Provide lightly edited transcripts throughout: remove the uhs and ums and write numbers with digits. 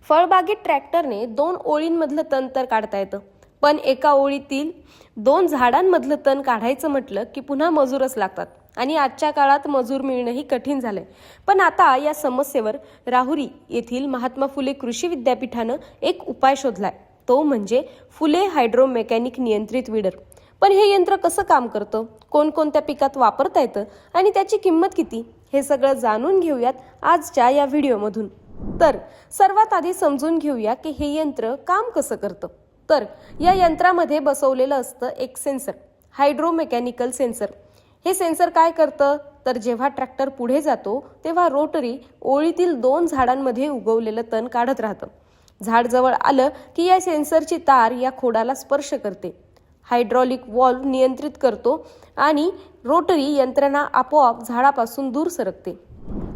फळबागेत ट्रॅक्टरने 2 ओळींमधलं तण तर काढता येतं, पण एका ओळीतील 2 झाडांमधलं तण काढायचं म्हटलं की पुन्हा मजूरच लागतात आणि आजच्या काळात मजूर मिळणंही कठीण झालंय। पण आता या समस्येवर राहुरी येथील महात्मा फुले कृषी विद्यापीठानं एक उपाय शोधलाय, तो म्हणजे फुले हायड्रोमेकॅनिक नियंत्रित वीडर। पण हे यंत्र कसं काम करतं, कोणकोणत्या पिकात वापरता येतं आणि त्याची किंमत किती, हे सगळं जाणून घेऊयात आजच्या या व्हिडिओमधून। तर सर्वात आधी समजून घेऊया की हे यंत्र काम कसं करतं। तर या यंत्रामध्ये बसवलेलं असतं एक सेन्सर, हायड्रोमेकॅनिकल सेन्सर। हे सेन्सर काय करतं, तर जेव्हा ट्रॅक्टर पुढे जातो तेव्हा रोटरी ओळीतील 2 झाडांमध्ये उगवलेलं तण काढत राहतं। झाड जवळ आलं की या सेन्सरची तार या खोडाला स्पर्श करते, हायड्रॉलिक व्हॉल्व्ह नियंत्रित करतो आणि रोटरी यंत्रणा आपोआप झाडापासून दूर सरकते।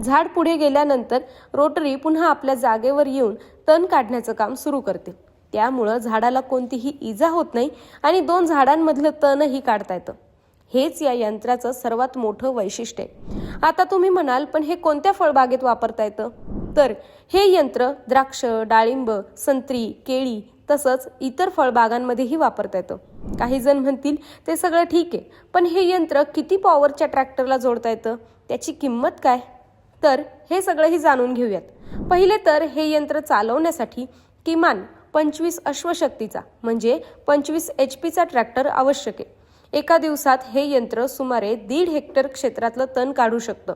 झाड पुढे गेल्यानंतर रोटरी पुन्हा आपल्या जागेवर येऊन तण काढण्याचं काम सुरू करते। त्यामुळे झाडाला कोणतीही इजा होत नाही आणि 2 झाडांमधलं तणही काढता येतं। हेच या यंत्राचं सर्वात मोठं वैशिष्ट्य आहे। आता तुम्ही म्हणाल, पण हे कोणत्या फळबागेत वापरता येतं? तर हे यंत्र द्राक्ष, डाळिंब, संत्री, केळी तसंच इतर फळबागांमध्येही वापरता येतं। काही जण म्हणतील ते सगळं ठीक आहे, पण हे यंत्र किती पॉवरच्या ट्रॅक्टरला जोडता येतं, त्याची किंमत काय, तर हे सगळंही जाणून घेऊयात। पहिले तर हे यंत्र चालवण्यासाठी किमान 25 अश्वशक्तीचा म्हणजे 25 HP चा ट्रॅक्टर आवश्यक आहे। एका दिवसात हे यंत्र सुमारे 1.5 हेक्टर क्षेत्रातलं तण काढू शकतं।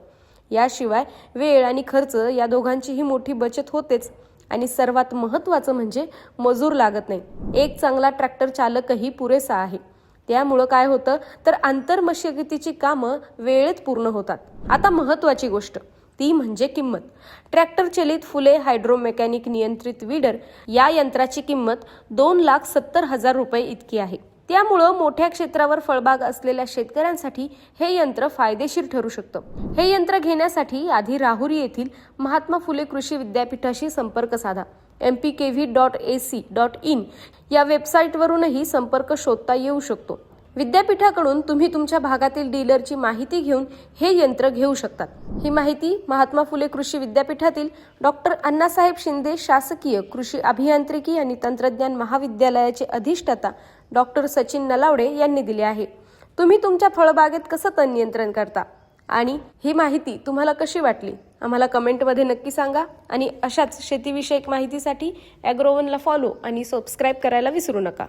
याशिवाय वेळ आणि खर्च या दोघांचीही मोठी बचत होतेच आणि सर्वात महत्त्वाचं म्हणजे मजूर लागत नाही। एक चांगला ट्रॅक्टर चालकही पुरेसा आहे। त्यामुळे काय होतं, तर आंतर मशागतीची कामं वेळेत पूर्ण होतात। आता महत्त्वाची गोष्ट ती म्हणजे किंमत। ट्रॅक्टर चलित फुले हायड्रोमेकॅनिक नियंत्रित वीडर या यंत्राची किंमत 2,70,000 रुपये इतकी आहे। त्यामुळे मोठ्या क्षेत्रावर फळबाग असलेल्या शेतकऱ्यांसाठी हे यंत्र फायदेशीर ठरू शकतं। हे यंत्र घेण्यासाठी आधी राहुरी येथील महात्मा फुले कृषी विद्यापीठाशी संपर्क साधा। mpkv.ac.in या वेबसाईटवरूनही संपर्क शोधता येऊ शकतो। विद्यापीठाकडून तुम्ही तुमच्या भागातील डीलरची माहिती घेऊन हे यंत्र घेऊ शकतात। ही माहिती महात्मा फुले कृषी विद्यापीठातील डॉक्टर अण्णासाहेब शिंदे शासकीय कृषी अभियांत्रिकी आणि तंत्रज्ञान महाविद्यालयाचे अधिष्ठाता डॉक्टर सचिन नलावडे यांनी दिली आहे। तुम्ही तुमच्या फळबागेत कसं तण नियंत्रण करता आणि ही माहिती तुम्हाला कशी वाटली, आम्हाला कमेंटमध्ये नक्की सांगा आणि अशाच शेतीविषयक माहितीसाठी ॲग्रोवनला फॉलो आणि सबस्क्राईब करायला विसरू नका।